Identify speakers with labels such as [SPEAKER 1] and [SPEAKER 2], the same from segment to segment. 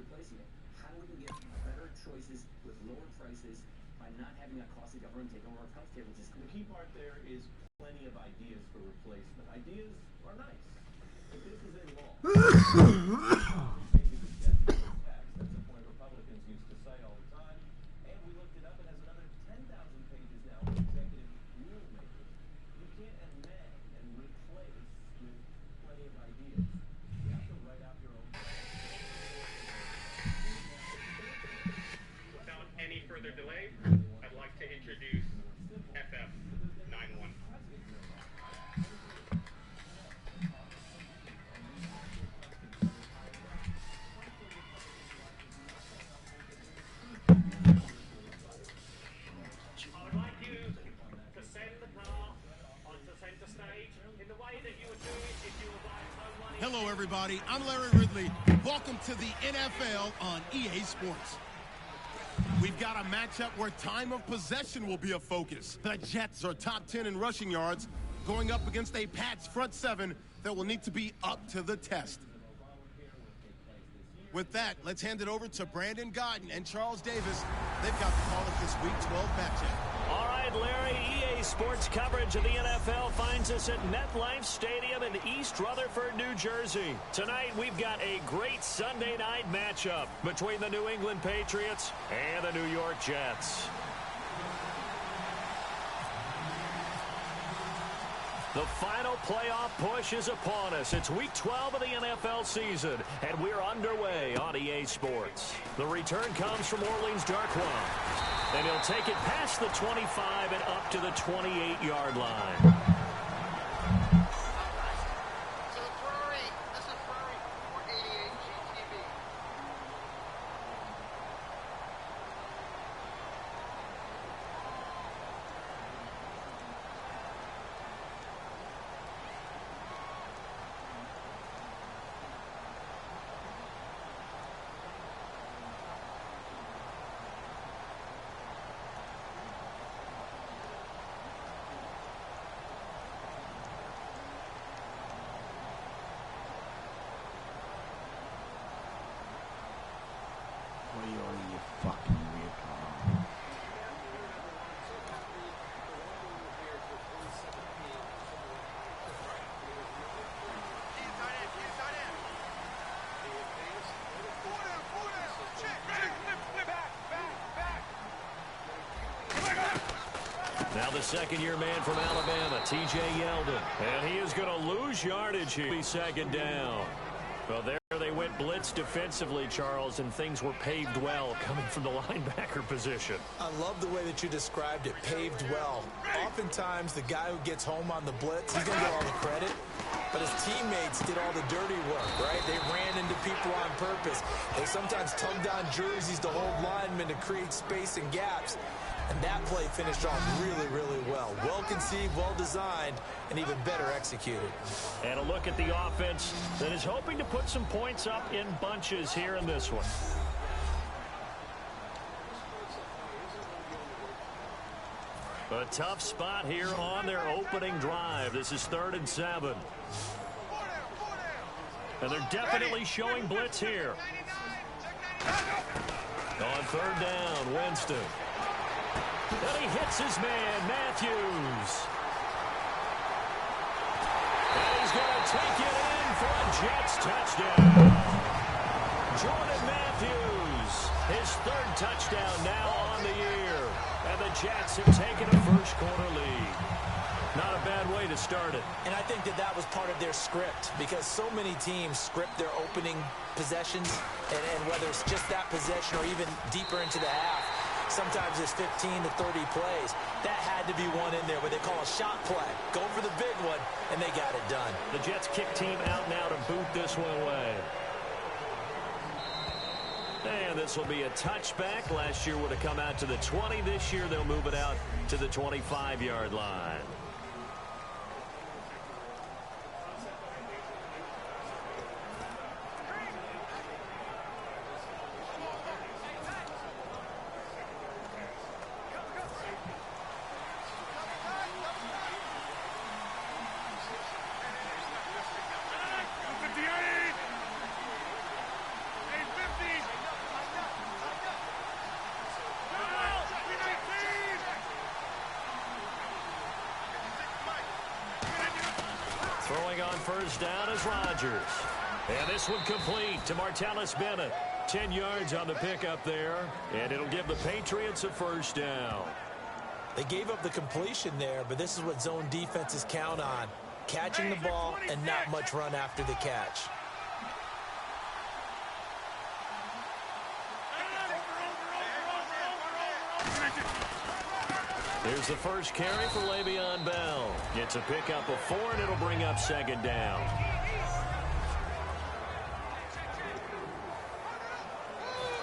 [SPEAKER 1] replacing it. How we can get better choices with lower prices by not having that costly government take over our healthcare, which is
[SPEAKER 2] the key part there is plenty of ideas for replacement. Ideas are nice, but this is a law. That's a point Republicans used to say all the time. And we looked it up. It has another 10,000 pages now of executive rulemaking. You can't amend and replace with plenty of ideas. You have to write out your own.
[SPEAKER 3] Without any further delay, I'd like to introduce FF91.
[SPEAKER 4] Hello, everybody. I'm Larry Ridley. Welcome to the NFL on EA Sports. We've got a matchup where time of possession will be a focus. The Jets are top 10 in rushing yards, going up against a Pats front seven that will need to be up to the test. With that, let's hand it over to Brandon Godden and Charles Davis. They've got the call of this Week 12 matchup.
[SPEAKER 5] All right, Larry, EA Sports coverage of the NFL finds us at MetLife Stadium in East Rutherford, New Jersey. Tonight, we've got a great Sunday night matchup between the New England Patriots and the New York Jets. The final playoff push is upon us. It's Week 12 of the NFL season, and we're underway on EA Sports. The return comes from Orleans Darkwa, and he'll take it past the 25 and up to the 28-yard line. Now the second-year man from Alabama, T.J. Yeldon. And he is going to lose yardage here. Be second down. Well, there they went blitz defensively, Charles, and things were paved well coming from the linebacker position.
[SPEAKER 6] I love the way that you described it, paved well. Oftentimes, the guy who gets home on the blitz, he's going to get all the credit. But his teammates did all the dirty work, right? They ran into people on purpose. They sometimes tugged on jerseys to hold linemen to create space and gaps. And that play finished off really, really well. Well conceived, well designed, and even better executed.
[SPEAKER 5] And a look at the offense that is hoping to put some points up in bunches here in this one. A tough spot here on their opening drive. This is 3rd and 7. And they're definitely showing blitz here. On 3rd down, Winston. And he hits his man, Matthews. And he's going to take it in for a Jets touchdown. Jordan Matthews, his 3rd touchdown now on the year. And the Jets have taken a first-quarter lead. Not a bad way to start it.
[SPEAKER 6] And I think that that was part of their script, because so many teams script their opening possessions, and whether it's just that possession or even deeper into the half, sometimes it's 15 to 30 plays. That had to be one in there where they call a shot play. Go for the big one, and they got it done.
[SPEAKER 5] The Jets kick team out now to boot this one away. And this will be a touchback. Last year would have come out to the 20. This year they'll move it out to the 25-yard line. first down is Rodgers. And this one complete to Martellus Bennett. 10 yards on the pickup there, and it'll give the Patriots a first down.
[SPEAKER 6] They gave up the completion there, but this is what zone defenses count on. Catching the ball and not much run after the catch.
[SPEAKER 5] Here's the first carry for Le'Veon Bell. Gets a pickup of 4, and it'll bring up second down.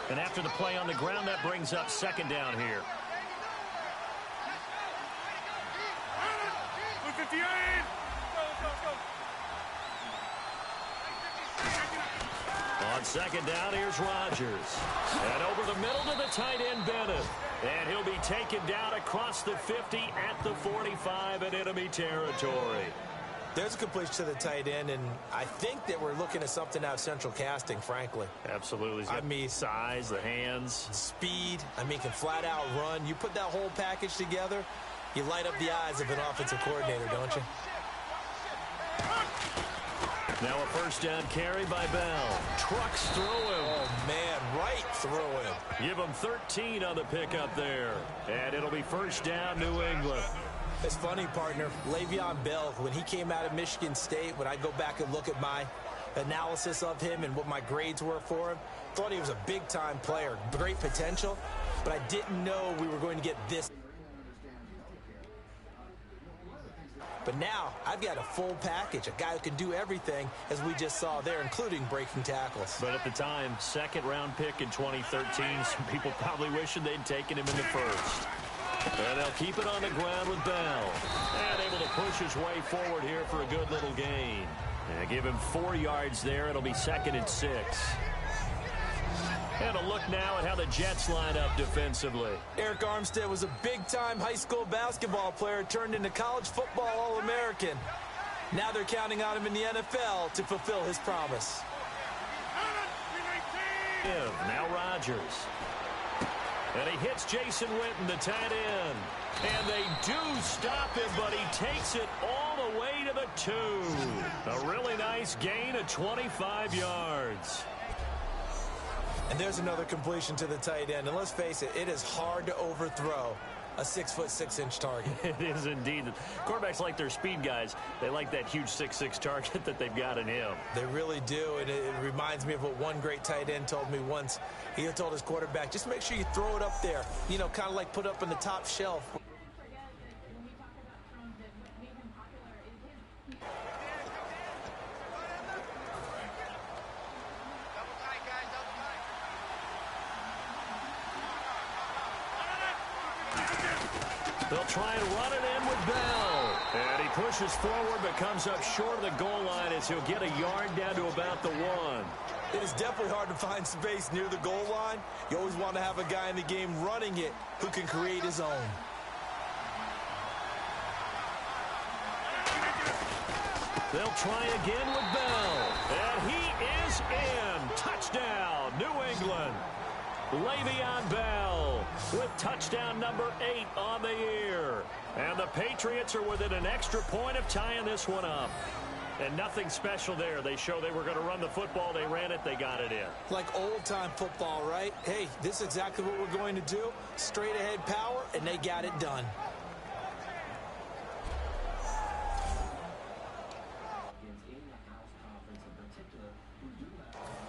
[SPEAKER 5] And after the play on the ground, that brings up second down here. On second down, here's Rodgers. And over the middle to the tight end, Bennett. And he'll be taken down across the 50 at the 45 in enemy territory.
[SPEAKER 6] There's a completion to the tight end, and I think that we're looking at something out of Central Casting, frankly.
[SPEAKER 5] Absolutely.
[SPEAKER 6] I mean,
[SPEAKER 5] size, the hands.
[SPEAKER 6] Speed. I mean, can flat out run. You put that whole package together, you light up the eyes of an offensive coordinator, don't you?
[SPEAKER 5] Now a first down carry by Bell. Trucks through him.
[SPEAKER 6] Oh, man, right through him.
[SPEAKER 5] Give him 13 on the pickup there. And it'll be first down, New England.
[SPEAKER 6] It's funny, partner. Le'Veon Bell, when he came out of Michigan State, when I go back and look at my analysis of him and what my grades were for him, thought he was a big-time player, great potential, but I didn't know we were going to get this. But now, I've got a full package, a guy who can do everything, as we just saw there, including breaking tackles.
[SPEAKER 5] But at the time, second-round pick in 2013, some people probably wishing they'd taken him in the first. And they'll keep it on the ground with Bell. And able to push his way forward here for a good little gain. And give him 4 yards there. It'll be 2nd and 6. And a look now at how the Jets line up defensively.
[SPEAKER 6] Eric Armstead was a big-time high school basketball player turned into college football All-American. Now they're counting on him in the NFL to fulfill his promise.
[SPEAKER 5] Now Rodgers. And he hits Jason Witten, the tight end. And they do stop him, but he takes it all the way to the 2. A really nice gain of 25 yards.
[SPEAKER 6] And there's another completion to the tight end. And let's face it, it is hard to overthrow a 6'6" target.
[SPEAKER 5] It is indeed. Quarterbacks like their speed guys. They like that huge 6'6" target that they've got in him.
[SPEAKER 6] They really do, and it reminds me of what one great tight end told me once. He had told his quarterback, just make sure you throw it up there. You know, kind of like put up on the top shelf.
[SPEAKER 5] They'll try and run it in with Bell. And he pushes forward but comes up short of the goal line as he'll get a yard down to about the 1.
[SPEAKER 6] It is definitely hard to find space near the goal line. You always want to have a guy in the game running it who can create his own.
[SPEAKER 5] They'll try again with Bell. And he is in. Touchdown, New England. Le'Veon Bell with touchdown number 8 on the year. And the Patriots are within an extra point of tying this one up. And nothing special there. They show they were going to run the football. They ran it. They got it in.
[SPEAKER 6] Like old-time football, right? Hey, this is exactly what we're going to do. Straight-ahead power, and they got it done.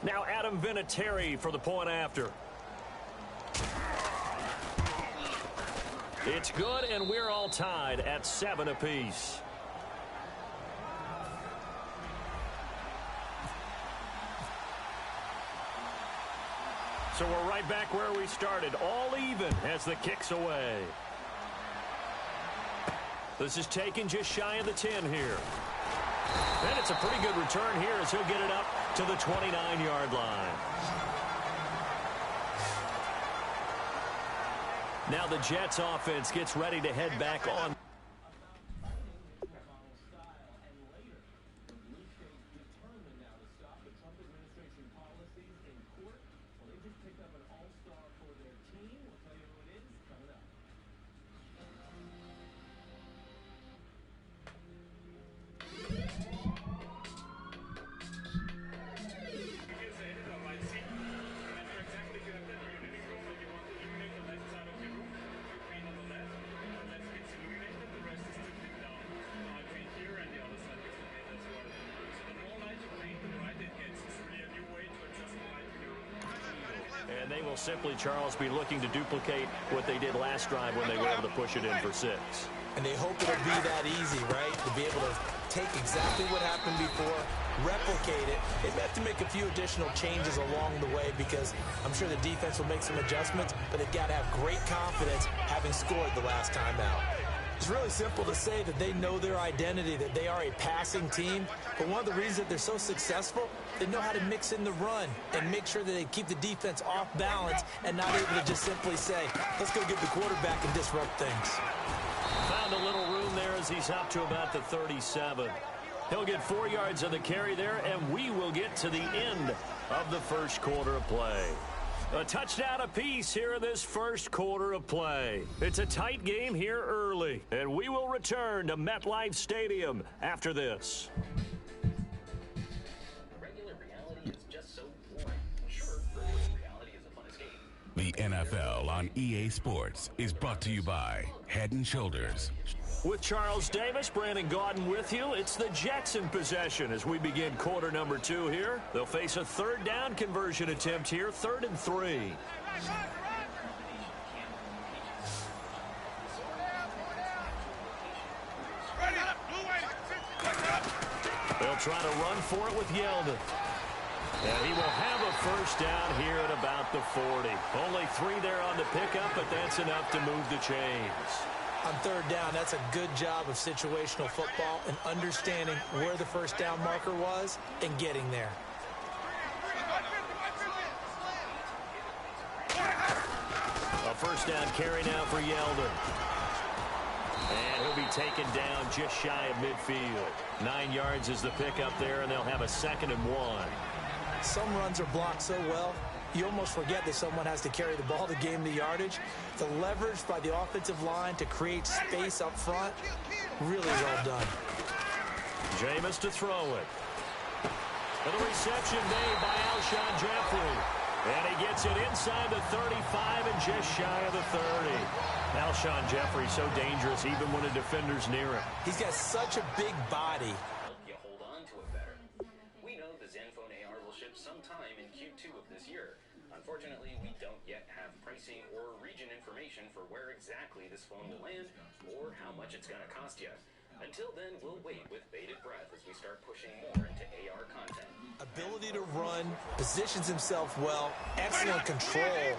[SPEAKER 5] Now Adam Vinatieri for the point after. It's good, and we're all tied at 7 apiece. So we're right back where we started, all even as the kick's away. This is taken just shy of the 10 here. And it's a pretty good return here as he'll get it up to the 29-yard line. Now the Jets offense gets ready to head back on. And they will simply, Charles, be looking to duplicate what they did last drive when they were able to push it in for 6.
[SPEAKER 6] And they hope it'll be that easy, right? To be able to take exactly what happened before, replicate it. They may have to make a few additional changes along the way because I'm sure the defense will make some adjustments, but they've got to have great confidence having scored the last time out. It's really simple to say that they know their identity, that they are a passing team. But one of the reasons that they're so successful, they know how to mix in the run and make sure that they keep the defense off balance and not able to just simply say, let's go get the quarterback and disrupt things.
[SPEAKER 5] Found a little room there as he's up to about the 37. He'll get 4 yards on the carry there, and we will get to the end of the first quarter of play. A touchdown apiece here in this first quarter of play. It's a tight game here early, and we will return to MetLife Stadium after this.
[SPEAKER 2] Regular reality is just so boring. Sure, virtual reality is a fun escape.
[SPEAKER 7] The NFL on EA Sports is brought to you by Head & Shoulders.
[SPEAKER 5] With Charles Davis, Brandon Gaudin with you. It's the Jets in possession as we begin quarter number 2 here. They'll face a third down conversion attempt here, 3rd and 3. They'll try to run for it with Yeldon. And he will have a first down here at about the 40. Only 3 there on the pickup, but that's enough to move the chains.
[SPEAKER 6] On third down, that's a good job of situational football and understanding where the first down marker was and getting there.
[SPEAKER 5] A first down carry now for Yeldon. And he'll be taken down just shy of midfield. 9 yards is the pickup there, and they'll have a 2nd and 1.
[SPEAKER 6] Some runs are blocked so well, you almost forget that someone has to carry the ball to gain the yardage. The leverage by the offensive line to create space up front, really well done.
[SPEAKER 5] Jameis to throw it. And a reception made by Alshon Jeffrey. And he gets it inside the 35 and just shy of the 30. Alshon Jeffrey so dangerous even when a defender's near him.
[SPEAKER 6] He's got such a big body.
[SPEAKER 2] You hold on to it better. We know the Zenfone AR will ship sometime in Q2 of this year. Unfortunately, we don't yet have pricing or region information for where exactly this phone will land or how much it's going to cost you. Until then, we'll wait with bated breath as we start pushing more into AR content.
[SPEAKER 6] Ability to run, positions himself well, excellent control,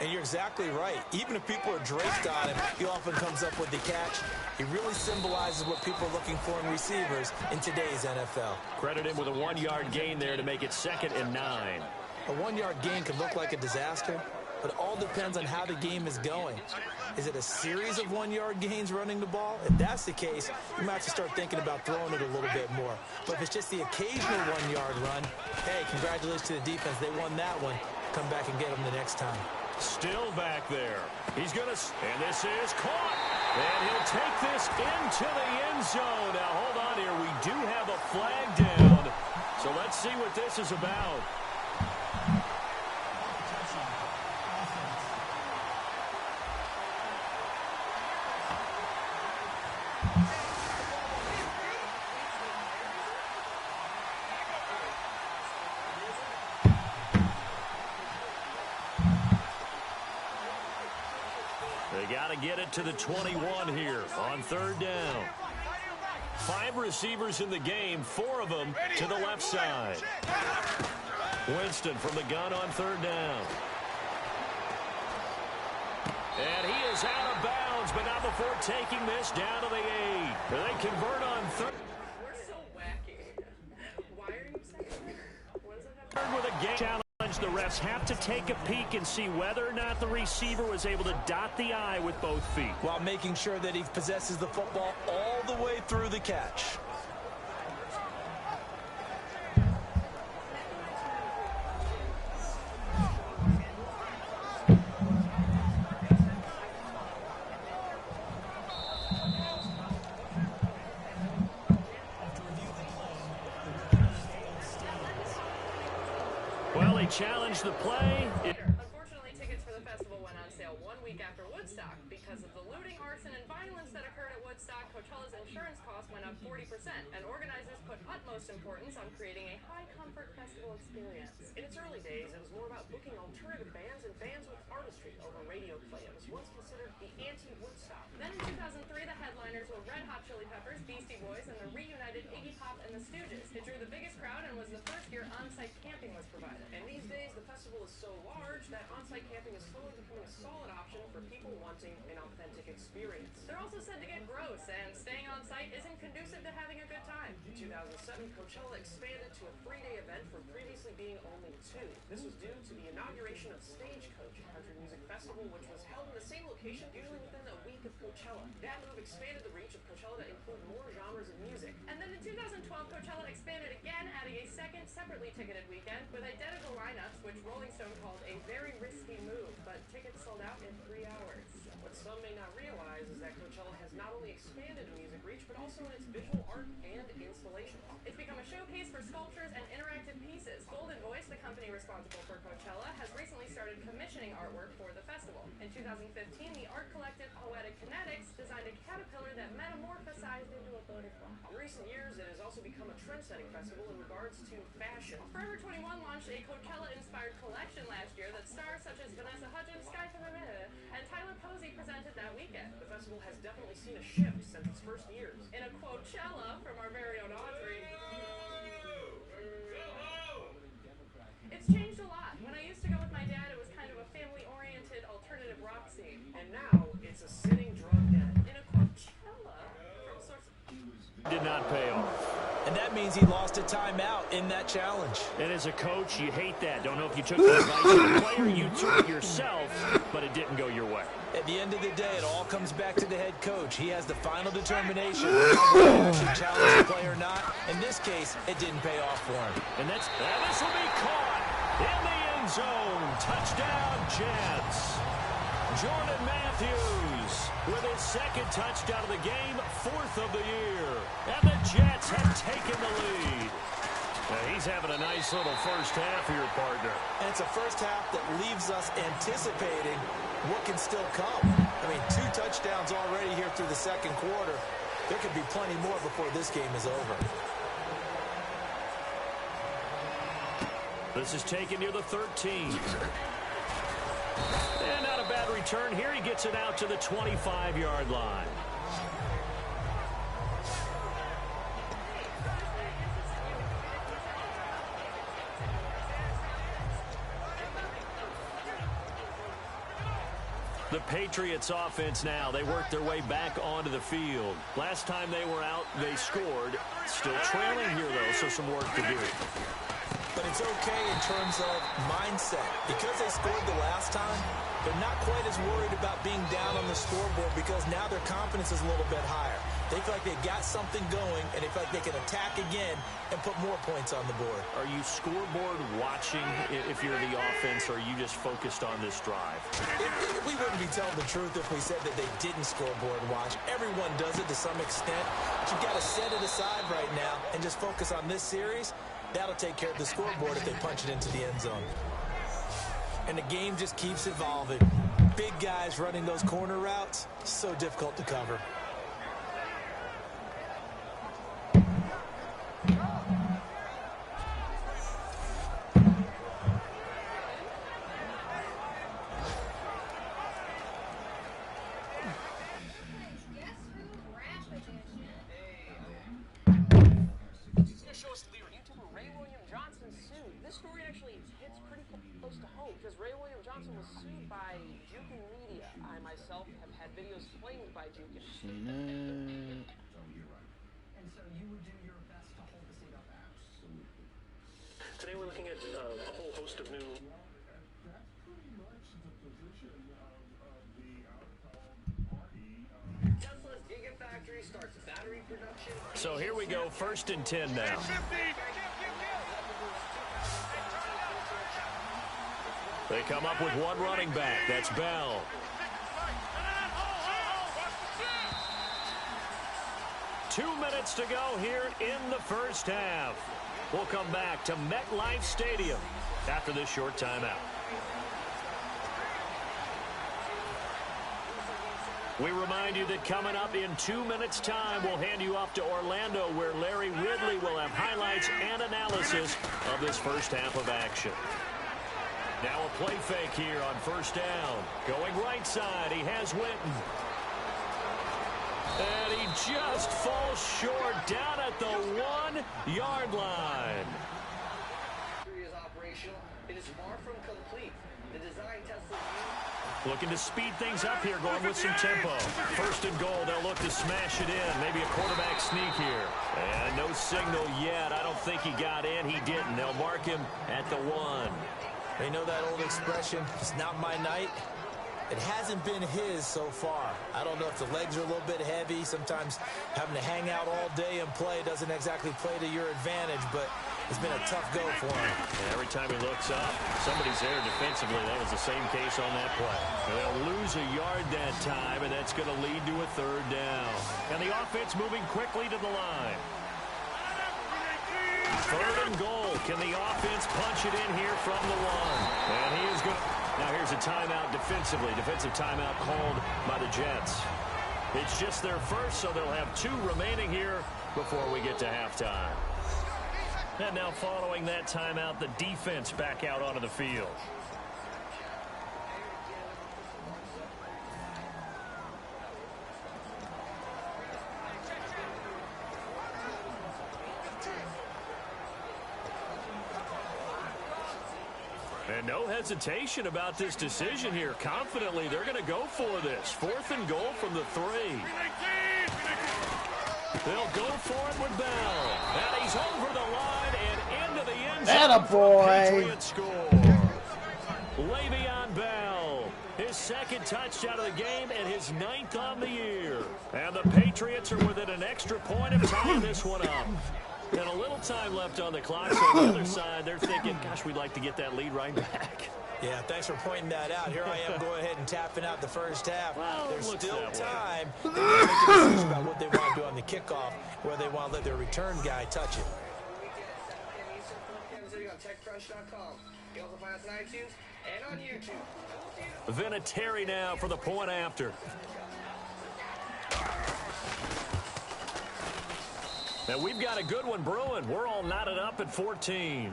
[SPEAKER 6] and you're exactly right. Even if people are draped on him, he often comes up with the catch. He really symbolizes what people are looking for in receivers in today's NFL.
[SPEAKER 5] Credit him with a 1-yard gain there to make it 2nd and 9.
[SPEAKER 6] A 1-yard gain could look like a disaster, but it all depends on how the game is going. Is it a series of 1-yard gains running the ball? If that's the case, you might have to start thinking about throwing it a little bit more. But if it's just the occasional 1-yard run, hey, congratulations to the defense. They won that one. Come back and get them the next time.
[SPEAKER 5] Still back there. He's going to, and this is caught. And he'll take this into the end zone. Now, hold on here. We do have a flag down. So let's see what this is about. Get it to the 21 here on 3rd down. 5 receivers in the game, 4 of them to the left side. Winston from the gun on 3rd down. And he is out of bounds, but not before taking this down to the 8. They convert on 3rd.
[SPEAKER 8] We're so wacky. Why are you saying that? What does it have?
[SPEAKER 5] With a game challenge, the refs have to take a peek and see whether or not the receiver was able to dot the I with both feet,
[SPEAKER 6] while making sure that he possesses the football all the way through the catch.
[SPEAKER 5] Well, he challenged the play.
[SPEAKER 8] Unfortunately, tickets for the festival went on sale 1 week after Woodstock. Because of the looting, arson, and violence that occurred at Woodstock, Coachella's insurance costs went up 40%, and organizers put utmost importance on creating a high-comfort festival experience. In its early days, it was more about booking alternative bands and Boys and the reunited Iggy Pop and the Stooges. It drew the biggest crowd and was the first year on-site camping was provided.
[SPEAKER 9] And these days, the festival is so large that on-site camping is slowly becoming a solid option for people wanting an authentic experience.
[SPEAKER 8] They're also said to get gross, and staying on-site isn't conducive to having a good time.
[SPEAKER 9] In 2007, Coachella expanded to a 3-day event from previously being only 2. This was due to the inauguration of Stagecoach, a country music festival, which was held in the same location, usually within a week of Coachella. That move expanded the reach of Coachella to include more genres of music.
[SPEAKER 8] And then in 2012, Coachella expanded again, adding a second separately ticketed weekend with identical lineups, which Rolling Stone called a very risky move, but tickets sold out in 3 hours.
[SPEAKER 9] What some may not realize is that Coachella has not only expanded music reach, but also in its visual art and installations.
[SPEAKER 8] It's become a showcase for sculptures and interactive pieces. Golden Voice, the company responsible for Coachella, has recently started commissioning artwork for the festival. In 2015, the art collective Poetic Kinetics designed a caterpillar that metamorphosized into a butterfly.
[SPEAKER 9] In recent years, it has also become a trend-setting festival in regards to fashion.
[SPEAKER 8] Forever 21 launched a Coachella-inspired collection last year that stars such as Vanessa Hudgens, Sky Family, and Tyler Posey presented that weekend.
[SPEAKER 9] The festival has definitely seen a shift since its first years.
[SPEAKER 8] In a Coachella from our very own Audrey. It's changed a lot. When I used to go with my dad, it was kind of a family-oriented alternative rock scene.
[SPEAKER 9] And now, it's a sitting drug den.
[SPEAKER 8] In a Coachella from sources.
[SPEAKER 5] Did not pay off.
[SPEAKER 6] And that means he lost a timeout in that challenge.
[SPEAKER 5] And as a coach, you hate that. Don't know if you took the advice of the player, you took it yourself, but it didn't go your way.
[SPEAKER 6] At the end of the day, it all comes back to the head coach. He has the final determination whether he actually challenge the play or not. In this case, it didn't pay off for him.
[SPEAKER 5] And this will be caught in the end zone. Touchdown, Jets. Jordan Matthews with his second touchdown of the game, 4th of the year. And the Jets have taken the lead. Now he's having a nice little first half here, partner.
[SPEAKER 6] And it's a first half that leaves us anticipating what can still come. I mean, 2 touchdowns already here through the second quarter. There could be plenty more before this game is over.
[SPEAKER 5] This is taken near the 13. And not a bad return here. He gets it out to the 25-yard line. The Patriots offense now. They worked their way back onto the field. Last time they were out, they scored. Still trailing here, though, so some work to do.
[SPEAKER 6] But it's okay in terms of mindset. Because they scored the last time, they're not quite as worried about being down on the scoreboard because now their confidence is a little bit higher. They feel like they've got something going, and they feel like they can attack again and put more points on the board.
[SPEAKER 5] Are you scoreboard watching if you're the offense, or are you just focused on this drive?
[SPEAKER 6] We wouldn't be telling the truth if we said that they didn't scoreboard watch. Everyone does it to some extent. But you've got to set it aside right now and just focus on this series. That'll take care of the scoreboard if they punch it into the end zone. And the game just keeps evolving. Big guys running those corner routes, so difficult to cover.
[SPEAKER 2] Today we're looking at a whole host of new...
[SPEAKER 10] That's pretty much the position of the out-of-town party.
[SPEAKER 9] Tesla's Gigafactory starts battery production.
[SPEAKER 5] So here we go, 1st and 10 now. They come up with one running back. That's Bell. Two minutes to go here in the first half. We'll come back to MetLife Stadium after this short timeout. We remind you that coming up in 2 minutes' time, we'll hand you off to Orlando, where Larry Ridley will have highlights and analysis of this first half of action. Now a play fake here on 1st down. Going right side, he has Witten. And he just falls short down at the 1-yard line.
[SPEAKER 9] Is operational. It is far from complete. The design test will
[SPEAKER 5] Looking to speed things up here, going with some tempo. First and goal, they'll look to smash it in. Maybe a quarterback sneak here. And no signal yet. I don't think he got in. He didn't. They'll mark him at the 1.
[SPEAKER 6] They know that old expression, it's not my night. It hasn't been his so far. I don't know if the legs are a little bit heavy. Sometimes having to hang out all day and play doesn't exactly play to your advantage, but it's been a tough go for him.
[SPEAKER 5] And every time he looks up, somebody's there defensively. That was the same case on that play. And they'll lose a yard that time, and that's going to lead to a 3rd down. And the offense moving quickly to the line. 3rd and goal. Can the offense punch it in here from the 1? And he is going to... Now here's a timeout defensively. Defensive timeout called by the Jets. It's just their first, so they'll have 2 remaining here before we get to halftime. And now following that timeout, the defense back out onto the field. And no hesitation about this decision here. Confidently, they're going to go for this. 4th and goal from the 3. They'll go for it with Bell. And he's over the line and into the end zone.
[SPEAKER 11] Attaboy.
[SPEAKER 5] Patriots score. Le'Veon Bell, his 2nd touchdown of the game and his 9th on the year. And the Patriots are within an extra point of tying this one up. And a little time left on the clock, so on the other side, they're thinking, gosh, we'd like to get that lead right back.
[SPEAKER 6] Yeah, thanks for pointing that out. Here I am going ahead and tapping out the first half.
[SPEAKER 5] Well,
[SPEAKER 6] there's still time.
[SPEAKER 5] Way.
[SPEAKER 6] They're going to make a decision about what they want to do on the kickoff, where they want to let their return guy touch it.
[SPEAKER 9] TechCrunch.com. You also find us on iTunes and on YouTube.
[SPEAKER 5] Vinatieri now for the point after. Now we've got a good one brewing. We're all knotted up at 14.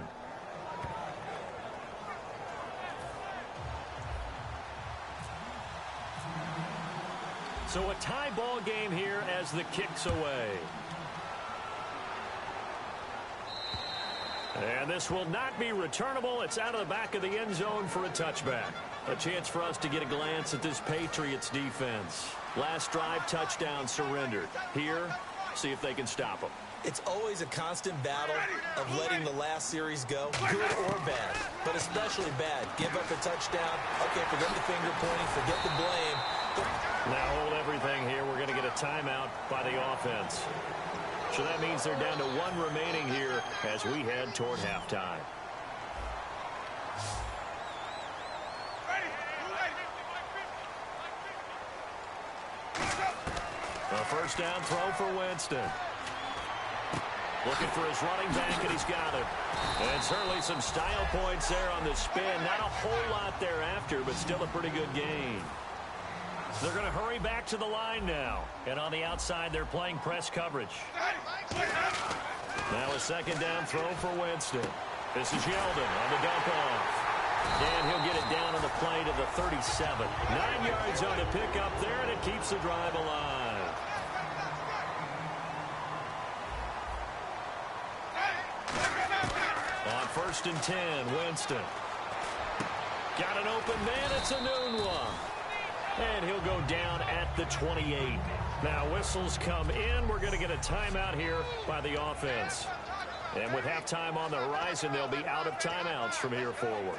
[SPEAKER 5] So a tie ball game here as the kick's away. And this will not be returnable. It's out of the back of the end zone for a touchback. A chance for us to get a glance at this Patriots defense. Last drive, touchdown surrendered. Here, see if they can stop them.
[SPEAKER 6] It's always a constant battle of letting the last series go, good or bad, but especially bad. Give up a touchdown. Okay, forget the finger pointing, forget the blame.
[SPEAKER 5] Now hold everything here. We're going to get a timeout by the offense. So that means they're down to 1 remaining here as we head toward halftime. A 1st down throw for Winston. Looking for his running back, and he's got it. And certainly some style points there on the spin. Not a whole lot thereafter, but still a pretty good gain. They're going to hurry back to the line now. And on the outside, they're playing press coverage. Now a 2nd down throw for Winston. This is Yeldon on the dump off. And he'll get it down on the play to the 37. 9 yards on the pickup there, and it keeps the drive alive. On 1st and 10, Winston. Got an open man, it's a noon one. And he'll go down at the 28. Now whistles come in. We're going to get a timeout here by the offense. And with halftime on the horizon, they'll be out of timeouts from here forward.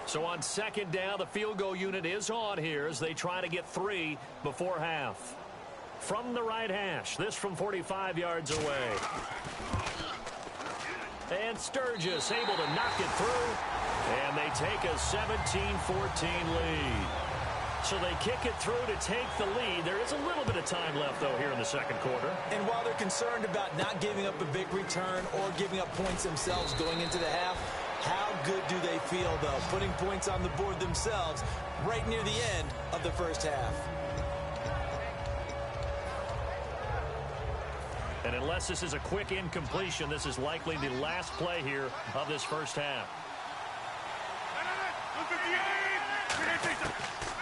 [SPEAKER 5] So on 2nd down, the field goal unit is on here as they try to get 3 before half. From the right hash, this from 45 yards away. And Sturgis able to knock it through. And they take a 17-14 lead. So they kick it through to take the lead. There is a little bit of time left, though, here in the 2nd quarter.
[SPEAKER 6] And while they're concerned about not giving up a big return or giving up points themselves going into the half, how good do they feel, though, putting points on the board themselves right near the end of the 1st half?
[SPEAKER 5] And unless this is a quick incompletion, this is likely the last play here of this 1st half.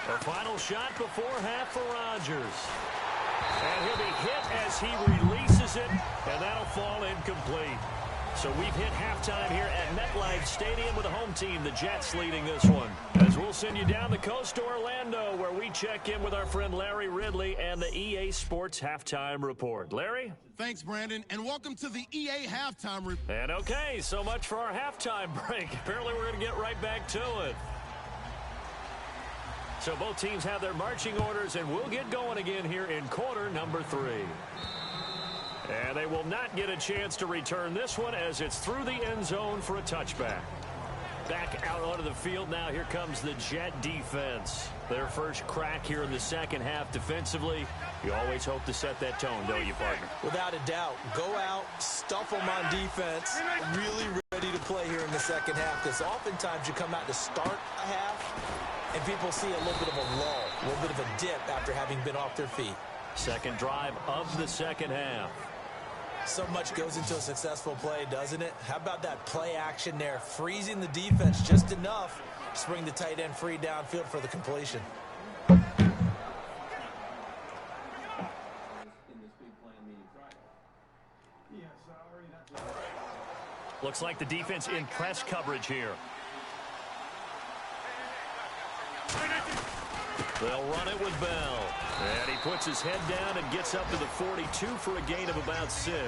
[SPEAKER 5] The final shot before half for Rodgers. And he'll be hit as he releases it, and that'll fall incomplete. So we've hit halftime here at MetLife Stadium with the home team, the Jets, leading this one. As we'll send you down the coast to Orlando, where we check in with our friend Larry Ridley and the EA Sports Halftime Report. Larry?
[SPEAKER 4] Thanks, Brandon, and welcome to the EA Halftime Report.
[SPEAKER 5] And okay, so much for our halftime break. Apparently we're going to get right back to it. So both teams have their marching orders, and we'll get going again here in quarter number 3. And they will not get a chance to return this one as it's through the end zone for a touchback. Back out onto the field now. Here comes the Jet defense. Their first crack here in the second half defensively. You always hope to set that tone, don't you, partner?
[SPEAKER 6] Without a doubt. Go out, stuff them on defense, really ready to play here in the second half, because oftentimes you come out to start a half and people see a little bit of a lull, a little bit of a dip after having been off their feet.
[SPEAKER 5] Second drive of the second half.
[SPEAKER 6] So much goes into a successful play, doesn't it? How about that play action there? Freezing the defense just enough to bring the tight end free downfield for the completion.
[SPEAKER 5] Looks like the defense in press coverage here. They'll run it with Bell. And he puts his head down and gets up to the 42 for a gain of about 6.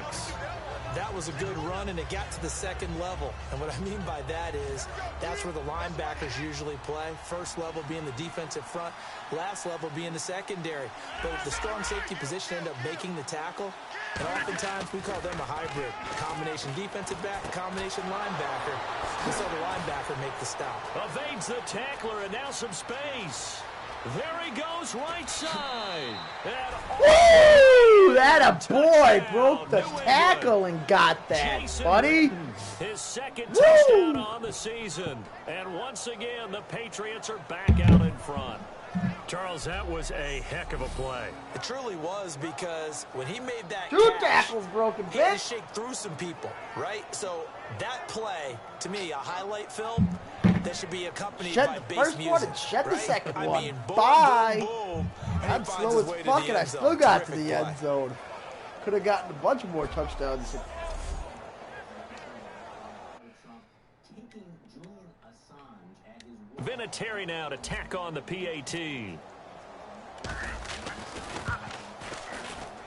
[SPEAKER 6] That was a good run, and it got to the second level. And what I mean by that is that's where the linebackers usually play. First level being the defensive front, last level being the secondary. But the strong safety position ended up making the tackle. And oftentimes we call them a hybrid. Combination defensive back, combination linebacker. We saw the linebacker make the stop.
[SPEAKER 5] Evades the tackler, and now some space. There he goes, right side.
[SPEAKER 11] Woo! That a boy broke the tackle and got that, buddy.
[SPEAKER 5] His second touchdown on the season. And once again, the Patriots are back out in front. Charles, that was a heck of a play.
[SPEAKER 6] It truly was, because when he made that
[SPEAKER 11] Two
[SPEAKER 6] catch,
[SPEAKER 11] tackles broken,
[SPEAKER 6] he had to
[SPEAKER 11] bitch.
[SPEAKER 6] shake through some people, right? So that play, to me, a highlight film that should be accompanied by
[SPEAKER 11] Shed the
[SPEAKER 6] bass
[SPEAKER 11] first
[SPEAKER 6] music,
[SPEAKER 11] one and shed the
[SPEAKER 6] right?
[SPEAKER 11] second
[SPEAKER 6] I
[SPEAKER 11] one.
[SPEAKER 6] mean, boom,
[SPEAKER 11] Bye.
[SPEAKER 6] boom, boom, and
[SPEAKER 11] I'm
[SPEAKER 6] he finds
[SPEAKER 11] slow
[SPEAKER 6] his
[SPEAKER 11] as
[SPEAKER 6] way to
[SPEAKER 11] fuck,
[SPEAKER 6] the
[SPEAKER 11] and I
[SPEAKER 6] end
[SPEAKER 11] still
[SPEAKER 6] zone.
[SPEAKER 11] got to
[SPEAKER 6] Terrific
[SPEAKER 11] the
[SPEAKER 6] play.
[SPEAKER 11] end zone. Could have gotten a bunch more touchdowns.
[SPEAKER 5] Vinatieri now to tack on the PAT.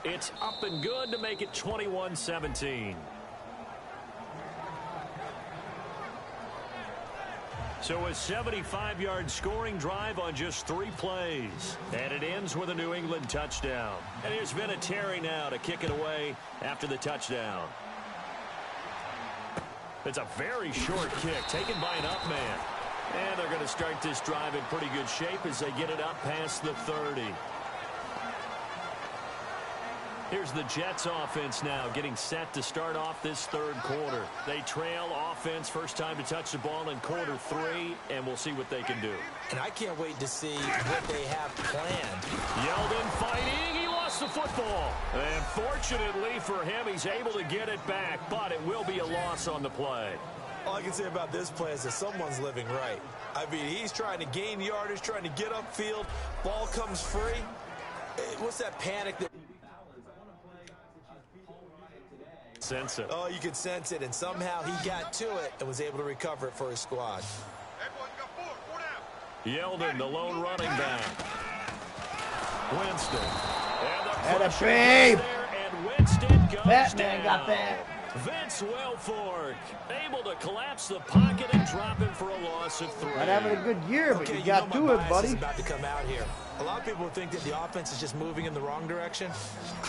[SPEAKER 5] It's up and good to make it 21-17. So a 75-yard scoring drive on just 3 plays. And it ends with a New England touchdown. And here's Vinatieri now to kick it away after the touchdown. It's a very short kick taken by an up man. And they're going to start this drive in pretty good shape as they get it up past the 30. Here's the Jets offense now getting set to start off this third quarter. They trail offense, first time to touch the ball in quarter 3, and we'll see what they can do.
[SPEAKER 6] And I can't wait to see what they have planned.
[SPEAKER 5] Yeldon fighting. He lost the football. And fortunately for him, he's able to get it back, but it will be a loss on the play.
[SPEAKER 6] All I can say about this play is that someone's living right. I mean, he's trying to gain yardage, trying to get upfield. Ball comes free. What's that panic that...
[SPEAKER 5] Sense it.
[SPEAKER 6] Oh, you could sense it, and somehow he got to it and was able to recover it for his squad.
[SPEAKER 5] Yeldon, the lone running back. Winston.
[SPEAKER 11] And a babe.
[SPEAKER 5] And Winston goes
[SPEAKER 11] That
[SPEAKER 5] down.
[SPEAKER 11] man got that.
[SPEAKER 5] Vince Wilfork able to collapse the pocket and drop him for a loss of 3.
[SPEAKER 11] Not having a good year, but you got to it, buddy.
[SPEAKER 6] Is about to come out here. A lot of people think that the offense is just moving in the wrong direction.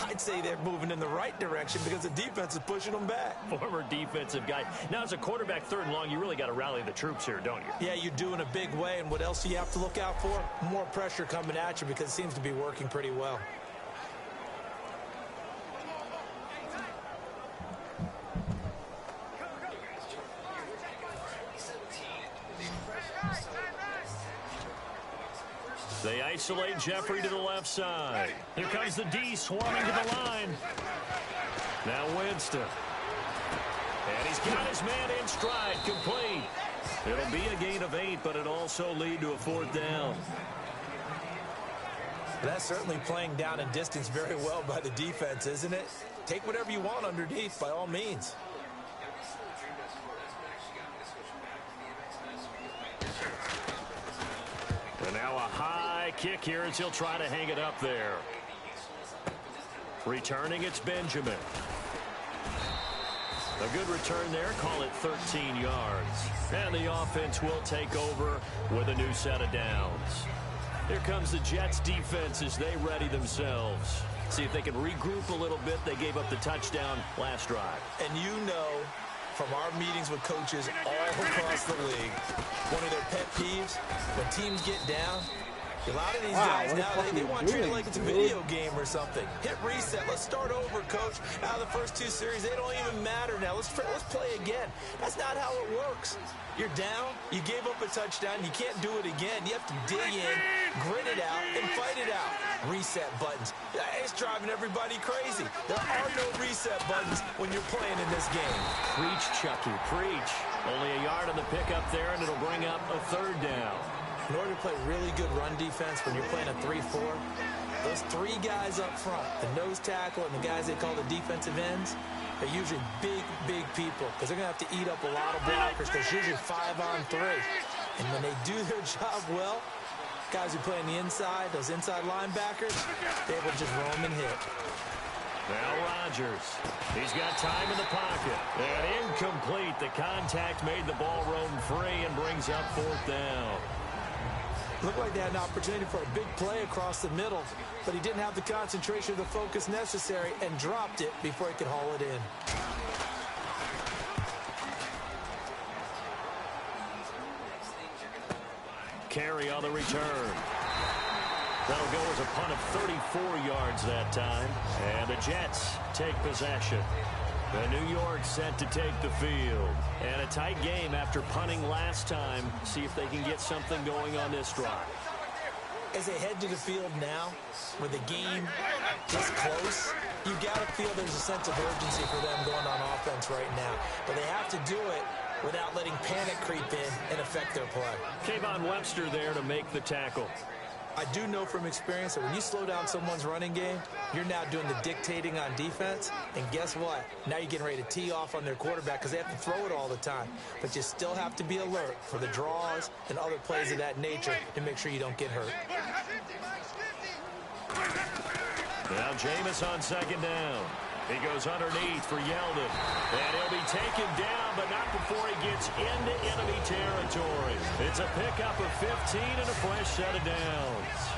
[SPEAKER 6] I'd say they're moving in the right direction because the defense is pushing them back.
[SPEAKER 5] Former defensive guy. Now, as a quarterback, third and long, you really got to rally the troops here, don't you?
[SPEAKER 6] Yeah, you do in a big way. And what else do you have to look out for? More pressure coming at you because it seems to be working pretty well.
[SPEAKER 5] They isolate Jeffrey to the left side. Here comes the D swarming to the line. Now Winston. And he's got his man in stride, complete. It'll be a gain of 8, but it also lead to a 4th down.
[SPEAKER 6] That's certainly playing down and distance very well by the defense, isn't it? Take whatever you want underneath, by all means.
[SPEAKER 5] And now a high kick here as he'll try to hang it up there. Returning, it's Benjamin. A good return there, call it 13 yards. And the offense will take over with a new set of downs. Here comes the Jets defense as they ready themselves. See if they can regroup a little bit. They gave up the touchdown last drive.
[SPEAKER 6] And you know from our meetings with coaches all across the league, one of their pet peeves, when teams get down, a lot of these guys now, they want to treat it like it's a video game or something. Hit reset. Let's start over, coach. Out of the first 2 series, they don't even matter now. Let's play again. That's not how it works. You're down. You gave up a touchdown. You can't do it again. You have to dig in, grit it out, and fight it out. Reset buttons. It's driving everybody crazy. There are no reset buttons when you're playing in this game.
[SPEAKER 5] Preach, Chucky, preach. Only a yard on the pickup there, and it'll bring up a 3rd down.
[SPEAKER 6] In order to play really good run defense when you're playing a 3-4, those 3 guys up front, the nose tackle and the guys they call the defensive ends, they're usually big, big people because they're going to have to eat up a lot of blockers. There's usually 5-on-3. And when they do their job well, guys who play on the inside, those inside linebackers, they will just roam and hit.
[SPEAKER 5] Now Rodgers. He's got time in the pocket. And incomplete. The contact made the ball roam free and brings up 4th down.
[SPEAKER 6] Looked like they had an opportunity for a big play across the middle, but he didn't have the concentration or the focus necessary and dropped it before he could haul it in.
[SPEAKER 5] Carry on the return. That'll go as a punt of 34 yards that time. And the Jets take possession. The New York set to take the field. And a tight game after punting last time. See if they can get something going on this drive.
[SPEAKER 6] As they head to the field now, with the game this close, you got to feel there's a sense of urgency for them going on offense right now. But they have to do it without letting panic creep in and affect their play.
[SPEAKER 5] Kayvon Webster there to make the tackle.
[SPEAKER 6] I do know from experience that when you slow down someone's running game, you're now doing the dictating on defense. And guess what? Now you're getting ready to tee off on their quarterback because they have to throw it all the time. But you still have to be alert for the draws and other plays of that nature to make sure you don't get hurt.
[SPEAKER 5] Now Jameis on 2nd down. He goes underneath for Yeldon. And he'll be taken down, but not before he gets into enemy territory. It's a pickup of 15 and a fresh set of downs.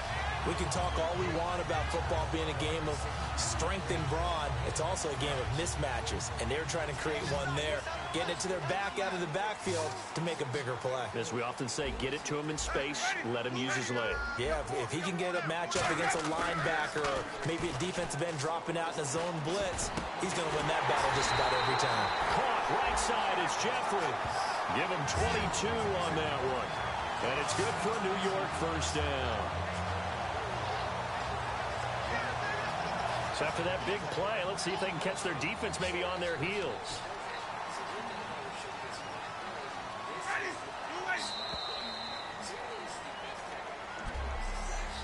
[SPEAKER 6] We can talk all we want about football being a game of strength and brawn. It's also a game of mismatches, and they're trying to create one there, getting it to their back out of the backfield to make a bigger play.
[SPEAKER 5] As we often say, get it to him in space, let him use his leg.
[SPEAKER 6] Yeah, if he can get a matchup against a linebacker or maybe a defensive end dropping out in a zone blitz, he's going to win that battle just about every time.
[SPEAKER 5] Caught right side is Jeffrey. Give him 22 on that one. And it's good for a New York 1st down. So after that big play, let's see if they can catch their defense maybe on their heels.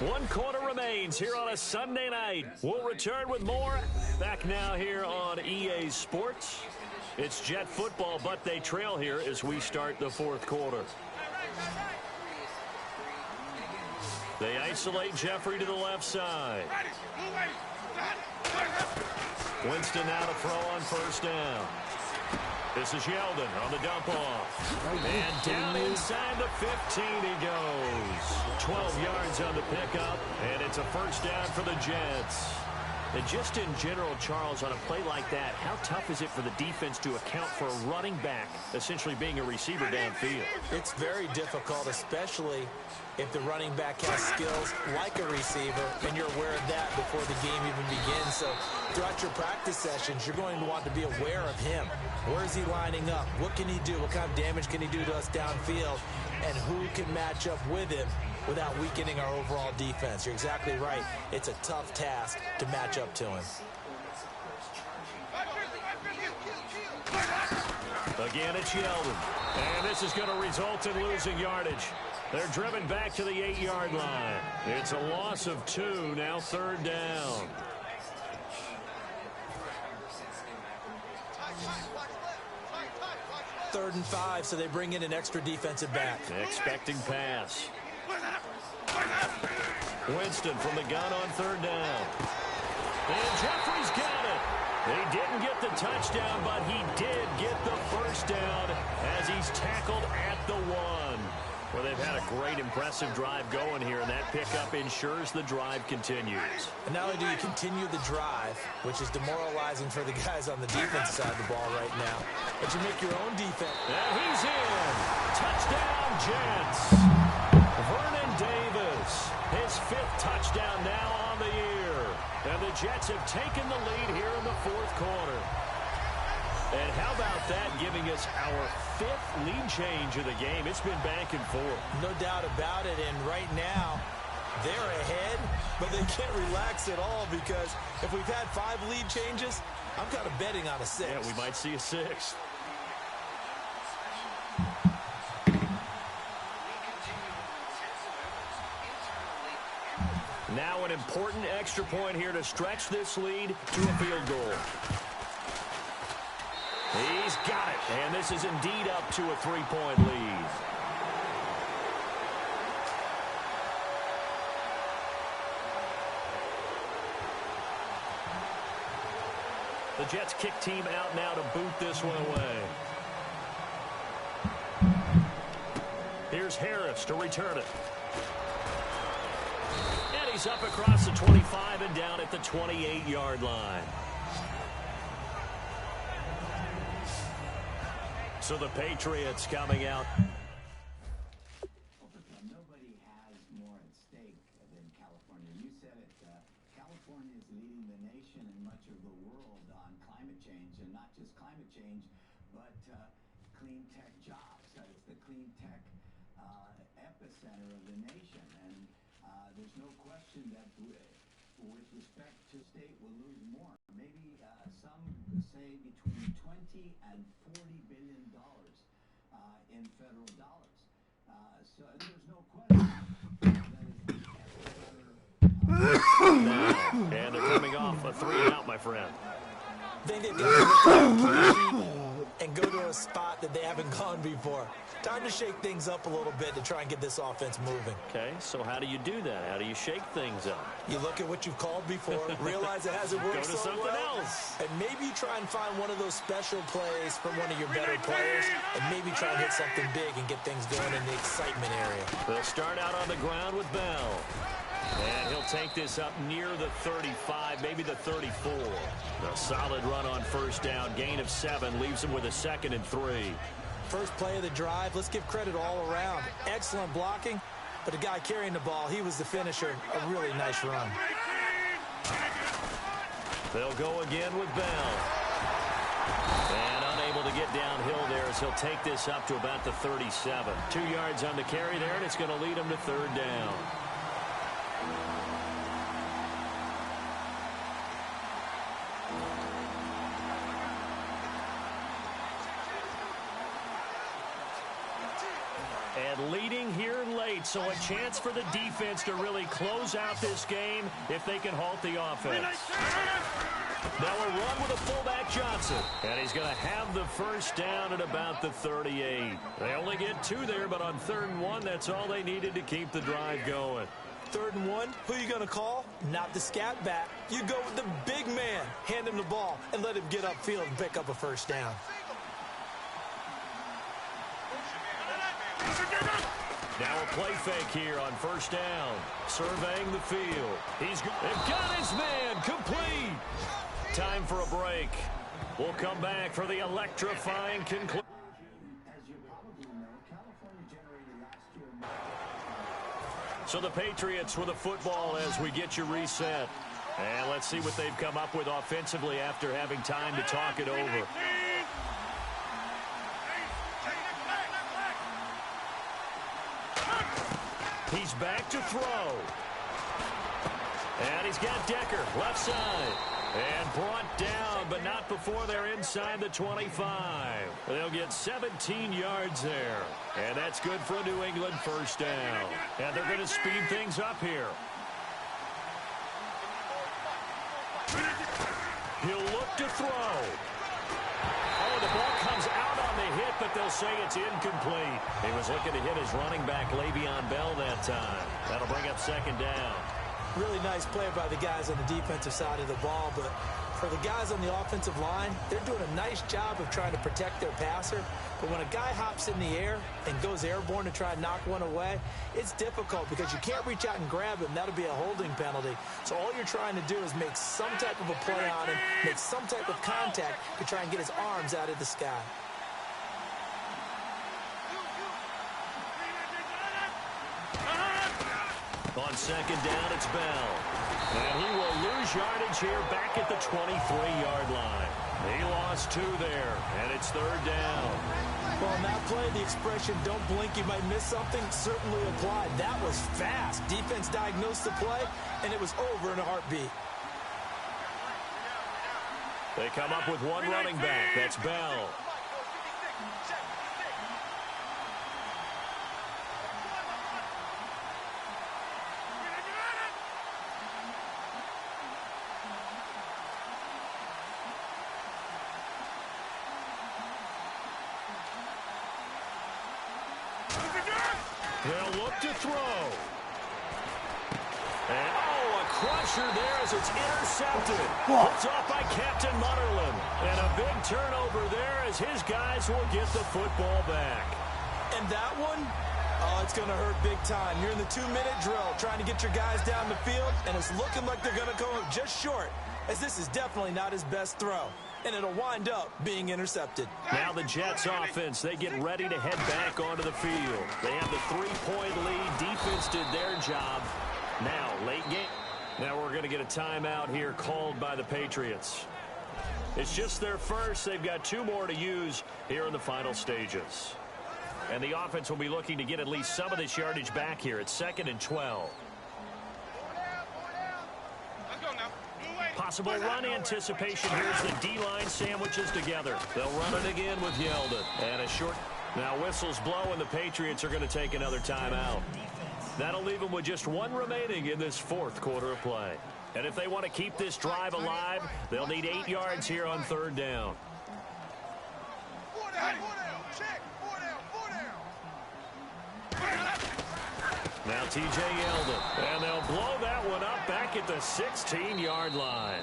[SPEAKER 5] One quarter remains here on a Sunday night. We'll return with more. Back now here on EA Sports. It's Jet football, but they trail here as we start the 4th quarter. They isolate Jeffrey to the left side. Winston now to throw on 1st down. This is Yeldon on the dump off. And down inside the 15 he goes. 12 yards on the pickup, and it's a 1st down for the Jets. And just in general, Charles, on a play like that, how tough is it for the defense to account for a running back essentially being a receiver downfield?
[SPEAKER 6] It's very difficult, especially if the running back has skills like a receiver, and you're aware of that before the game even begins. So throughout your practice sessions, you're going to want to be aware of him. Where is he lining up? What can he do? What kind of damage can he do to us downfield? And who can match up with him without weakening our overall defense? You're exactly right. It's a tough task to match up to him.
[SPEAKER 5] Again, it's Yeldon. And this is going to result in losing yardage. They're driven back to the 8-yard line. It's a loss of 2, now 3rd down.
[SPEAKER 6] Third and 5, so they bring in an extra defensive back.
[SPEAKER 5] Expecting pass. Winston from the gun on 3rd down. And Jeffrey's got it. He didn't get the touchdown, but he did get the first down as he's tackled at the 1. Well, they've had a great, impressive drive going here, and that pickup ensures the drive continues.
[SPEAKER 6] And not only do you continue the drive, which is demoralizing for the guys on the defense side of the ball right now, but you make your own defense.
[SPEAKER 5] And he's in. Touchdown, Jets. Vernon Davis, his 5th touchdown now on the year. And the Jets have taken the lead here in the 4th quarter. And how about that, giving us our 5th lead change of the game? It's been back and forth.
[SPEAKER 6] No doubt about it, and right now, they're ahead, but they can't relax at all because if we've had 5 lead changes, I'm kind of betting on a 6th.
[SPEAKER 5] Yeah, we might see a 6th. Now an important extra point here to stretch this lead to a field goal. He's got it, and this is indeed up to a 3-point lead. The Jets kick team out now to boot this one away. Here's Harris to return it. And he's up across the 25 and down at the 28-yard line. So the Patriots coming out.
[SPEAKER 12] Nobody has more at stake than California. You said it. California is leading the nation and much of the world on climate change, and not just climate change, but clean tech jobs. It's the clean tech epicenter of the nation, and there's no question that with respect to state will lose more. Maybe some say between 20 and 40 billion dollars in federal dollars. So there's no question that is
[SPEAKER 5] And they're coming off a 3-and-out, my friend.
[SPEAKER 6] I think they've got to look and go to a spot that they haven't gone before. Time to shake things up a little bit to try and get this offense moving.
[SPEAKER 5] Okay, so how do you do that? How do you shake things up?
[SPEAKER 6] You look at what you've called before, realize it hasn't worked
[SPEAKER 5] Go to
[SPEAKER 6] so
[SPEAKER 5] something
[SPEAKER 6] well,
[SPEAKER 5] else.
[SPEAKER 6] and maybe try and find one of those special plays from one of your better players, and maybe try and hit something big and get things going in the excitement area.
[SPEAKER 5] They'll start out on the ground with Bell. And he'll take this up near the 35, maybe the 34. A solid run on 1st down, gain of 7, leaves him with a 2nd and 3.
[SPEAKER 6] First play of the drive, let's give credit all around. Excellent blocking, but the guy carrying the ball, he was the finisher. A really nice run.
[SPEAKER 5] They'll go again with Bell. And unable to get downhill there as he'll take this up to about the 37. 2 yards on the carry there, and it's going to lead him to 3rd down. And leading here late, so a chance for the defense to really close out this game if they can halt the offense. Now a run with a fullback Johnson, and he's going to have the 1st down at about the 38. They only get 2 there, but on 3rd and 1, that's all they needed to keep the drive going.
[SPEAKER 6] 3rd and 1, who are you going to call? Not the scat back. You go with the big man. Hand him the ball and let him get upfield and pick up a 1st down.
[SPEAKER 5] Now a play fake here on 1st down. Surveying the field. They've got his man complete. Time for a break. We'll come back for the electrifying conclusion.
[SPEAKER 12] as you probably know, California generated last year.
[SPEAKER 5] So the Patriots with a football as we get you reset. And let's see what they've come up with offensively after having time to talk it over. He's back to throw. And he's got Decker, left side. And brought down, but not before they're inside the 25. They'll get 17 yards there. And that's good for a New England first down. And they're going to speed things up here. He'll look to throw. Oh, the ball comes out on the hit, but they'll say it's incomplete. He was looking to hit his running back, Le'Veon Bell, that time. That'll bring up second down.
[SPEAKER 6] Really nice play by the guys on the defensive side of the ball, but for the guys on the offensive line, they're doing a nice job of trying to protect their passer. But when a guy hops in the air and goes airborne to try and knock one away, it's difficult because you can't reach out and grab him. That'll be a holding penalty. So all you're trying to do is make some type of a play on him, make some type of contact to try and get his arms out of the sky.
[SPEAKER 5] On second down, it's Bell. And he will lose yardage here back at the 23-yard line. He lost 2 there, and it's third down.
[SPEAKER 6] Well, on that play, the expression, don't blink, you might miss something, certainly applied. That was fast. Defense diagnosed the play, and it was over in a heartbeat.
[SPEAKER 5] They come up with one running back. That's Bell. They'll look to throw. And, a crusher there as it's intercepted. It's off by Captain Mutterland. And a big turnover there as his guys will get the football back.
[SPEAKER 6] And that one, it's going to hurt big time. You're in the 2-minute drill trying to get your guys down the field, and it's looking like they're going to come up just short, as this is definitely not his best throw. And it'll wind up being intercepted.
[SPEAKER 5] Now the Jets offense, they get ready to head back onto the field. They have the 3-point lead. Defense did their job. Now, late game. Now we're going to get a timeout here called by the Patriots. It's just their first. They've got 2 more to use here in the final stages. And the offense will be looking to get at least some of this yardage back here. It's 2nd and 12. Possible run anticipation. Here's the D-line sandwiches together. They'll run it again with Yeldon. And a short. Now whistles blow, and the Patriots are going to take another timeout. That'll leave them with just 1 remaining in this 4th quarter of play. And if they want to keep this drive alive, they'll need 8 yards here on 3rd down. Now T.J. Yeldon, and they'll blow that one up back at the 16-yard line.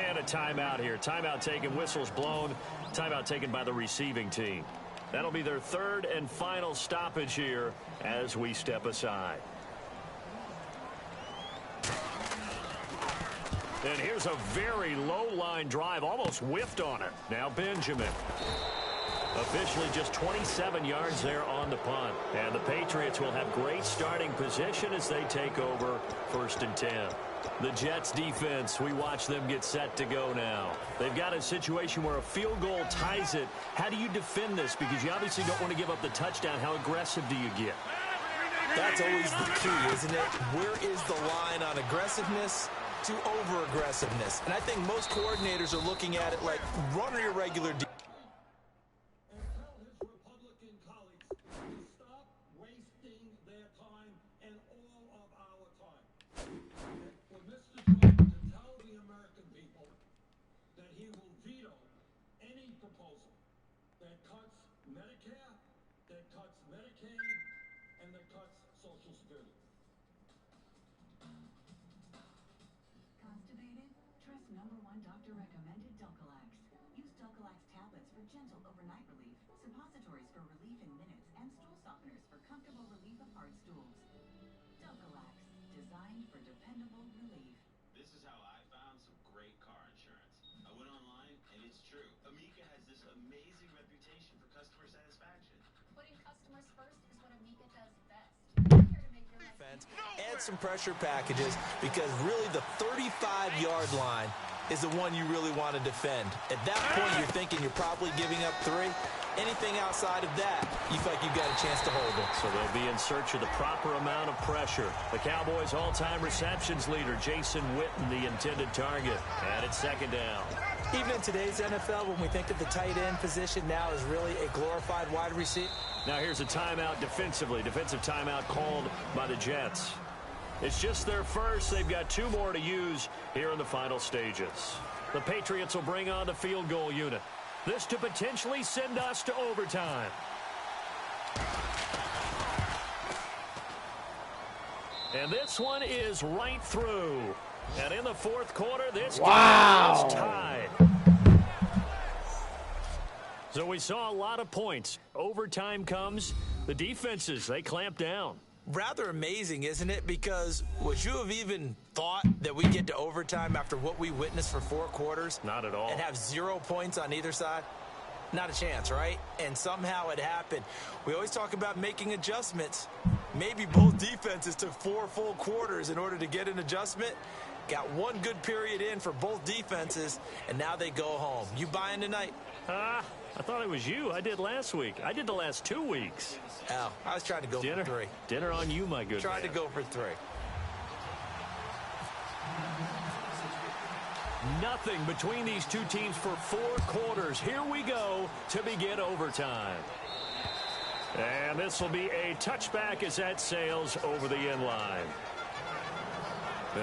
[SPEAKER 5] And a timeout here. Timeout taken, whistles blown. Timeout taken by the receiving team. That'll be their 3rd and final stoppage here as we step aside. And here's a very low-line drive, almost whiffed on it. Now Benjamin. Officially just 27 yards there on the punt. And the Patriots will have great starting position as they take over 1st and 10. The Jets defense, we watch them get set to go now. They've got a situation where a field goal ties it. How do you defend this? Because you obviously don't want to give up the touchdown. How aggressive do you get?
[SPEAKER 6] That's always the key, isn't it? Where is the line on aggressiveness to over-aggressiveness? And I think most coordinators are looking at it like run your regular defense. Add some pressure packages because really the 35-yard line is the one you really want to defend. At that point, you're thinking you're probably giving up 3. Anything outside of that, you feel like you've got a chance to hold it.
[SPEAKER 5] So they'll be in search of the proper amount of pressure. The Cowboys' all-time receptions leader, Jason Witten, the intended target. And it's second down.
[SPEAKER 6] Even in today's NFL, when we think of the tight end position now as really a glorified wide receiver.
[SPEAKER 5] Now here's a timeout defensively. Defensive timeout called by the Jets. It's just their first. They've got 2 more to use here in the final stages. The Patriots will bring on the field goal unit. This to potentially send us to overtime. And this one is right through. And in the fourth quarter, this game is tied. So we saw a lot of points. Overtime comes. The defenses, they clamp down.
[SPEAKER 6] Rather amazing, isn't it? Because would you have even thought that we get to overtime after what we witnessed for 4 quarters?
[SPEAKER 5] Not at all.
[SPEAKER 6] And have 0 points on either side? Not a chance, right? And somehow it happened. We always talk about making adjustments. Maybe both defenses took 4 full quarters in order to get an adjustment. Got 1 good period in for both defenses, and now they go home. You buying tonight?
[SPEAKER 5] I thought it was you. I did last week. I did the last 2 weeks.
[SPEAKER 6] Oh, I was trying to go for 3.
[SPEAKER 5] Dinner on you, my good
[SPEAKER 6] Tried to go for 3.
[SPEAKER 5] Nothing between these 2 teams for 4 quarters. Here we go to begin overtime. And this will be a touchback as that sails over the end line.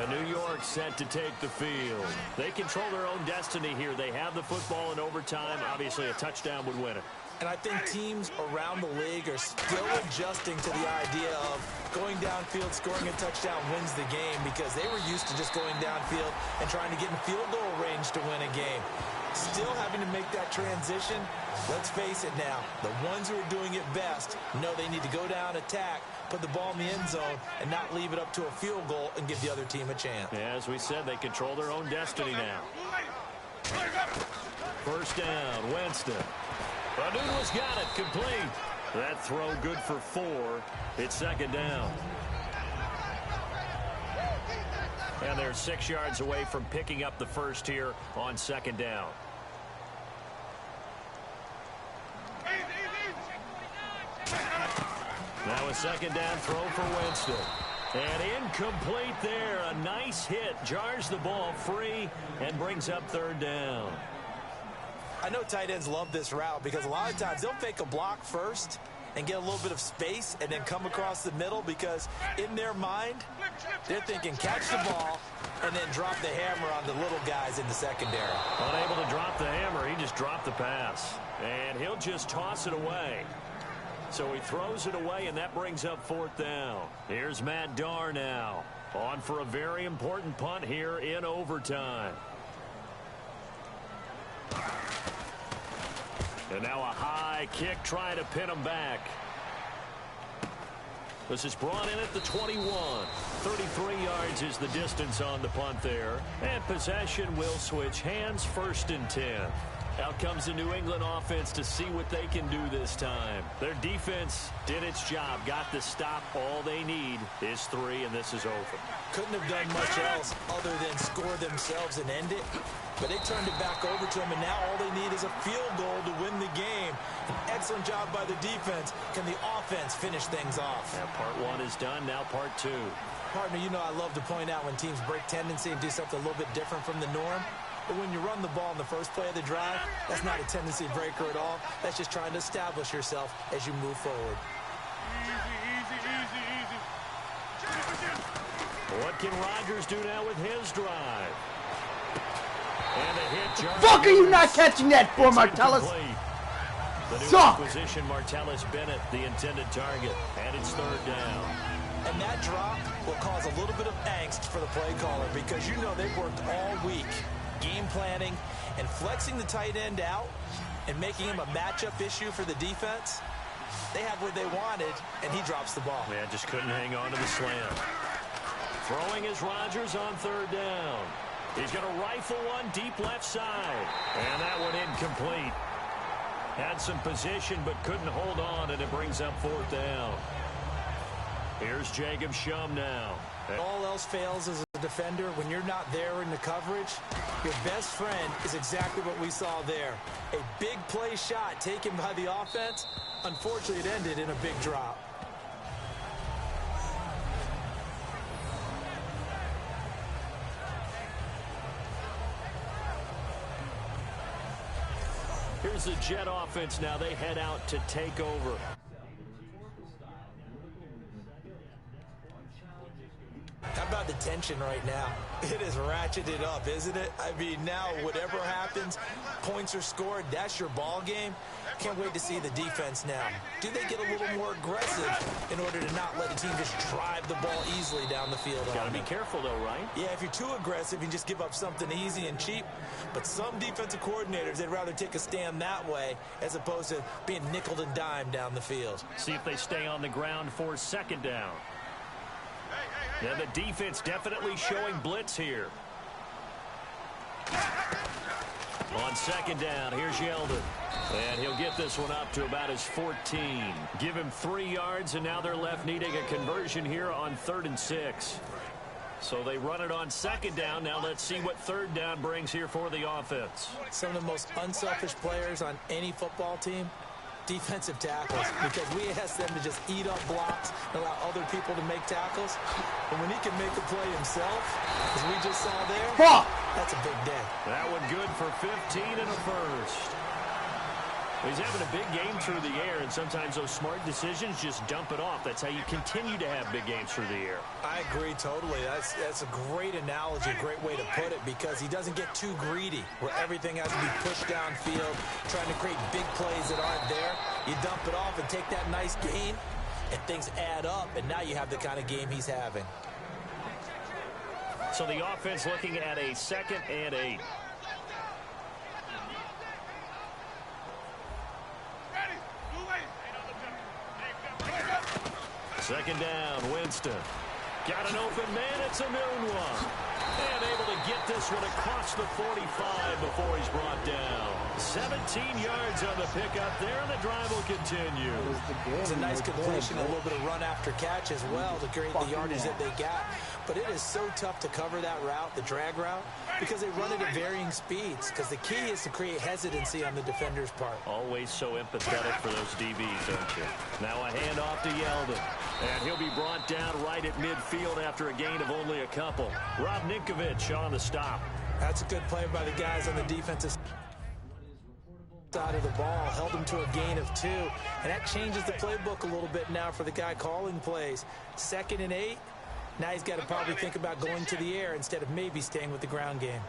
[SPEAKER 5] New York set to take the field. They control their own destiny here. They have the football in overtime. Obviously, a touchdown would win it.
[SPEAKER 6] And I think teams around the league are still adjusting to the idea of going downfield, scoring a touchdown wins the game, because they were used to just going downfield and trying to get in field goal range to win a game. Still having to make that transition. Let's face it now, the ones who are doing it best know they need to go down, attack, put the ball in the end zone, and not leave it up to a field goal and give the other team a chance.
[SPEAKER 5] Yeah, as we said, they control their own destiny now. First down, Winston. Anuno's got it, complete. That throw good for 4. It's second down. And they're 6 yards away from picking up the first here on second down. Now a second down throw for Winston. And incomplete there. A nice hit. Jars the ball free and brings up third down.
[SPEAKER 6] I know tight ends love this route because a lot of times they'll fake a block first and get a little bit of space and then come across the middle, because in their mind, they're thinking catch the ball and then drop the hammer on the little guys in the secondary.
[SPEAKER 5] Unable to drop the hammer, he just dropped the pass. And he'll just toss it away. So he throws it away, and that brings up fourth down. Here's Matt Darr now, on for a very important punt here in overtime. And now a high kick trying to pin him back. This is brought in at the 21. 33 yards is the distance on the punt there. And possession will switch hands, 1st and 10. Out comes the New England offense to see what they can do this time. Their defense did its job, got the stop. All they need is 3, and this is over.
[SPEAKER 6] Couldn't have done much else other than score themselves and end it. But they turned it back over to them, and now all they need is a field goal to win the game. An excellent job by the defense. Can the offense finish things off?
[SPEAKER 5] Yeah, part 1 is done, now part 2.
[SPEAKER 6] Partner, you know I love to point out when teams break tendency and do something a little bit different from the norm. But when you run the ball in the first play of the drive, that's not a tendency breaker at all. That's just trying to establish yourself as you move forward.
[SPEAKER 10] Easy.
[SPEAKER 5] What can Rodgers do now with his drive? And a hit.
[SPEAKER 11] Fuck are you not catching that for, Martellus?
[SPEAKER 5] The new
[SPEAKER 11] Suck.
[SPEAKER 5] acquisition, Martellus Bennett, the intended target. And it's third down.
[SPEAKER 6] And that drop will cause a little bit of angst for the play caller, because you know they've worked all week game planning and flexing the tight end out and making him a matchup issue for the defense. They had what they wanted, and he drops the ball.
[SPEAKER 5] Man, just couldn't hang on to the slam. Throwing is Rodgers on third down. He's going to rifle one deep left side. And that one incomplete. Had some position but couldn't hold on, and it brings up fourth down. Here's Jacob Shum now.
[SPEAKER 6] All else fails as a defender, when you're not there in the coverage, your best friend is exactly what we saw there. A big play shot taken by the offense. Unfortunately, it ended in a big drop.
[SPEAKER 5] Here's the Jet offense now. They head out to take over.
[SPEAKER 6] How about the tension right now? It is ratcheted up, isn't it? I mean, now whatever happens, points are scored, that's your ball game. Can't wait to see the defense now. Do they get a little more aggressive in order to not let a team just drive the ball easily down the field?
[SPEAKER 5] Got to be careful, though, right?
[SPEAKER 6] Yeah, if you're too aggressive, you just give up something easy and cheap. But some defensive coordinators, they'd rather take a stand that way as opposed to being nickeled and dimed down the field.
[SPEAKER 5] See if they stay on the ground for second down. Yeah, the defense definitely showing blitz here. On second down, here's Yeldon. And he'll get this one up to about his 14. Give him 3 yards, and now they're left needing a conversion here on 3rd and 6. So they run it on second down. Now let's see what third down brings here for the offense.
[SPEAKER 6] Some of the most unselfish players on any football team, defensive tackles, because we ask them to just eat up blocks and allow other people to make tackles. But when he can make a play himself, as we just saw there, that's a big day.
[SPEAKER 5] That one good for 15 and a first. He's having a big game through the air, and sometimes those smart decisions just dump it off. That's how you continue to have big games through the air.
[SPEAKER 6] I agree totally. That's a great analogy, a great way to put it, because he doesn't get too greedy where everything has to be pushed downfield, trying to create big plays that aren't there. You dump it off and take that nice gain, and things add up, and now you have the kind of game he's having.
[SPEAKER 5] So the offense looking at a 2nd and 8. Second down, Winston. Got an open man, it's a noon one. And able to get this one across the 45 before he's brought down. 17 yards on the pickup there, and the drive will continue.
[SPEAKER 6] It's a nice completion, a little bit of run after catch as well to create the yardage that they got. But it is so tough to cover that route, the drag route, because they run it at varying speeds, because the key is to create hesitancy on the defender's part.
[SPEAKER 5] Always so empathetic for those DBs, don't you? Now a handoff to Yeldon. And he'll be brought down right at midfield after a gain of only a couple. Rob Ninkovich on the stop.
[SPEAKER 6] That's a good play by the guys on the defensive side of the ball. Held him to a gain of 2. And that changes the playbook a little bit now for the guy calling plays. 2nd and 8. Now he's got to probably think about going to the air instead of maybe staying with the ground game.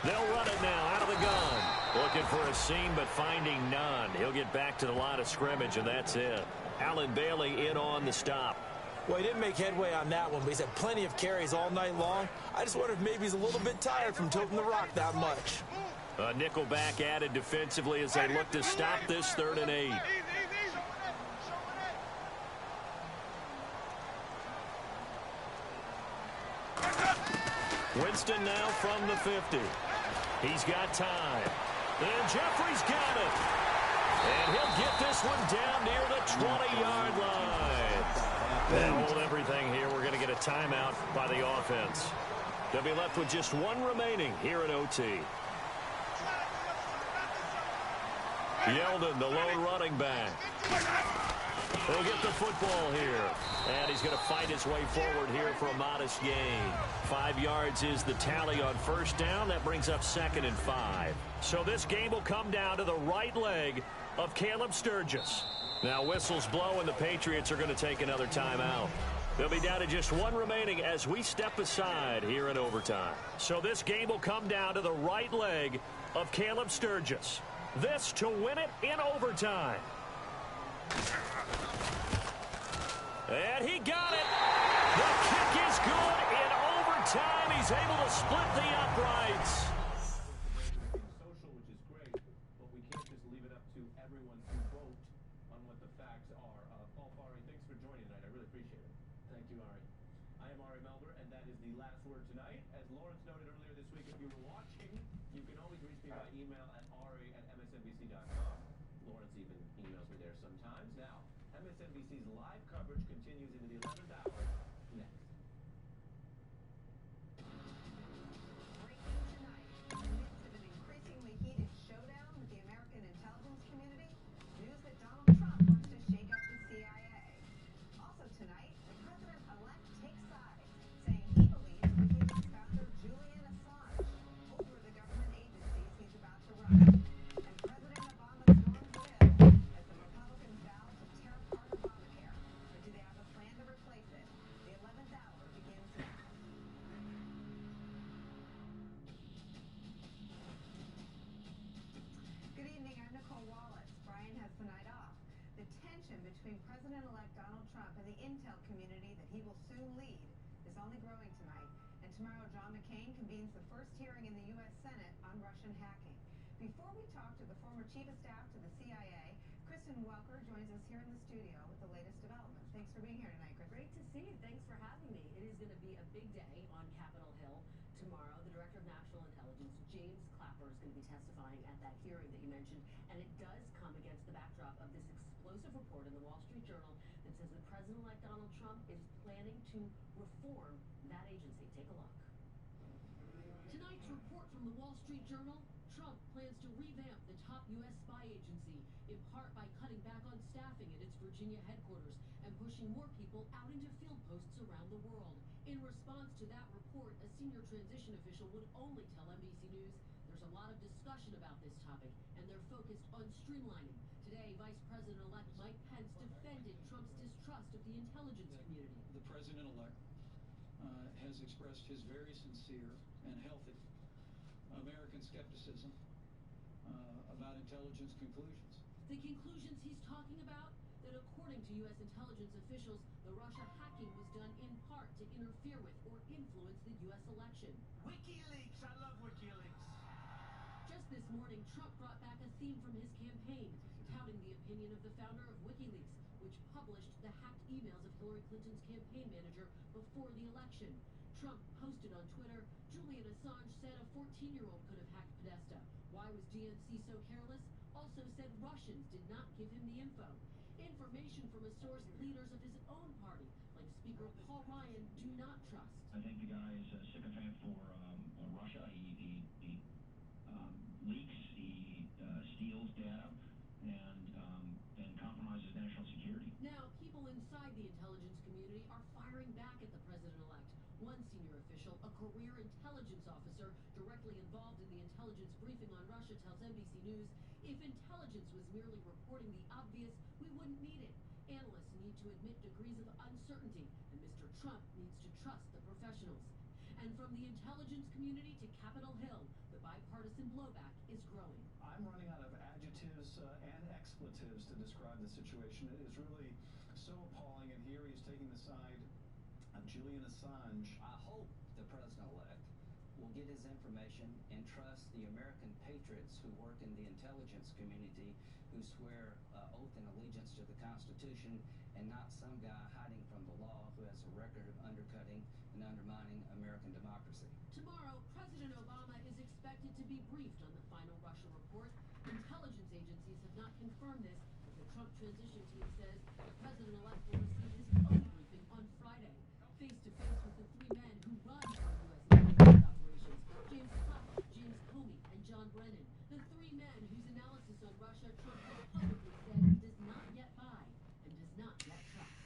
[SPEAKER 5] They'll run it now out of the gun. Looking for a seam, but finding none. He'll get back to the line of scrimmage, and that's it. Alan Bailey in on the stop.
[SPEAKER 6] Well, he didn't make headway on that one, but he's had plenty of carries all night long. I just wonder if maybe he's a little bit tired from tilting the rock that much.
[SPEAKER 5] A nickel back added defensively as they look to stop this 3rd and 8. Winston now from the 50. He's got time. And Jeffrey's got it. And he'll get this one down near the 20-yard line. They'll hold everything here. We're going to get a timeout by the offense. They'll be left with just 1 remaining here in OT. Yeldon, the lone running back. He'll get the football here. And he's going to fight his way forward here for a modest gain. 5 yards is the tally on first down. That brings up 2nd and 5. So this game will come down to the right leg of Caleb Sturgis. Now whistles blow, and the Patriots are going to take another timeout. They'll be down to just 1 remaining as we step aside here in overtime. So this game will come down to the right leg of Caleb Sturgis. This to win it in overtime. And he got it. The kick is good in overtime. He's able to split the uprights.
[SPEAKER 2] Social, which is great, but we can't just leave it up to everyone to vote on what the facts are. Paul Fari, thanks for joining tonight. I really appreciate it. Thank you, Ari. I am Ari Melber, and that is the last word tonight. As Lawrence noted earlier this week, if you were watching, you can always reach me by email at ari@msnbc.com. Lawrence even emails me there sometimes. Now, MSNBC's live coverage continues into the 11th hour next.
[SPEAKER 13] The tension between President-elect Donald Trump and the intel community that he will soon lead is only growing tonight. And tomorrow, John McCain convenes the first hearing in the U.S. Senate on Russian hacking. Before we talk to the former chief of staff to the CIA, Kristen Welker joins us here in the studio with the latest developments. Thanks for being here tonight, Kristen.
[SPEAKER 14] Great to see you. Thanks for having me. It is going to be a big day on Capitol Hill tomorrow. The Director of National Intelligence, James Clapper, is going to be testifying at that hearing that you mentioned, and it does come against the backdrop of this explosive report in the Wall Street Journal that says that President-elect Donald Trump is planning to reform that agency. Take a look. Tonight's report from the Wall Street Journal: Trump plans to revamp the top U.S. spy agency, in part by cutting back on staffing at its Virginia headquarters and pushing more people out into field posts around the world. In response to that report, a senior transition official would only tell NBC News there's a lot of discussion about this topic, and they're focused on streamlining. Today, Vice President-elect Mike Pence defended Trump's distrust of the intelligence community.
[SPEAKER 15] The President-elect has expressed his very sincere and healthy American skepticism about intelligence conclusions.
[SPEAKER 14] The conclusions he's talking about? That according to U.S. intelligence officials, the Russia hacking was done in part to interfere with or influence the U.S. election.
[SPEAKER 16] WikiLeaks! I love WikiLeaks!
[SPEAKER 14] Just this morning, Trump brought back a theme from his campaign, touting the opinion of the founder of WikiLeaks, which published the hacked emails of Hillary Clinton's campaign manager before the election. Trump posted on Twitter, Julian Assange said a 14-year-old could have hacked Podesta. Why was DNC so careless? Also said Russians did not give him the info. Information from a source leaders of his own party, like Speaker Paul Ryan, do not trust.
[SPEAKER 17] I think the guy is a sycophant for Russia. He leaks, he steals data, and compromises national security.
[SPEAKER 14] Now, people inside the intelligence community are firing back at the president-elect. One senior official, a career intelligence officer directly involved in the intelligence briefing on Russia, tells NBC News, if intelligence was merely reporting the obvious, we wouldn't need it. Analysts need to admit degrees of uncertainty, and Mr. Trump needs to trust the professionals. And from the intelligence community to Capitol Hill, the bipartisan blowback is growing.
[SPEAKER 18] I'm running out of adjectives and expletives to describe the situation. It is really so appalling, and here he's taking the side of Julian Assange.
[SPEAKER 19] I hope the president-elect will get his information and trust the American patriots who work in the intelligence community, who swear oath and allegiance to the Constitution, and not some guy hiding from the law who has a record of undercutting and undermining American democracy.
[SPEAKER 14] Tomorrow, President Obama is expected to be briefed on the final Russia report. Intelligence agencies have not confirmed this, but the Trump transition team says the president-elect will receive his own briefing on Friday. Face-to-face with the three men who run our U.S. intelligence operations, James Clapper, James Comey, and John Brennan, the three men whose analysis on Russia Trump has publicly said he does not yet buy and does not yet trust.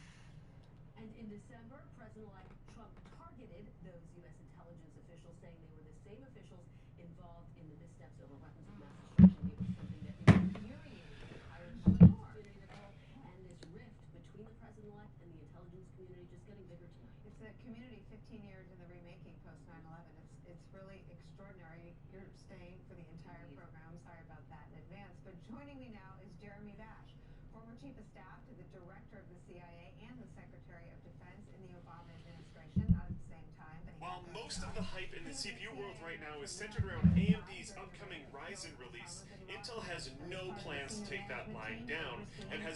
[SPEAKER 14] And in December, President-elect Trump targeted those U.S. intelligence officials, saying they were the same officials involved in the missteps over weapons of mass destruction. It was something that infuriated the entire intelligence community as a whole, and this rift between the president-elect and the intelligence community just getting bigger tonight.
[SPEAKER 13] It's a community 15 years in the remaking post 9/11. It's really extraordinary. You're staying for the entire program. I'm sorry about that in advance. But joining me now is Jeremy Bash, former chief of staff to the director of the CIA and the Secretary of Defense in the Obama administration at the same time.
[SPEAKER 20] While most of the hype in the CPU world right now is centered around AMD's upcoming Ryzen release, Intel has no plans to take that line down and has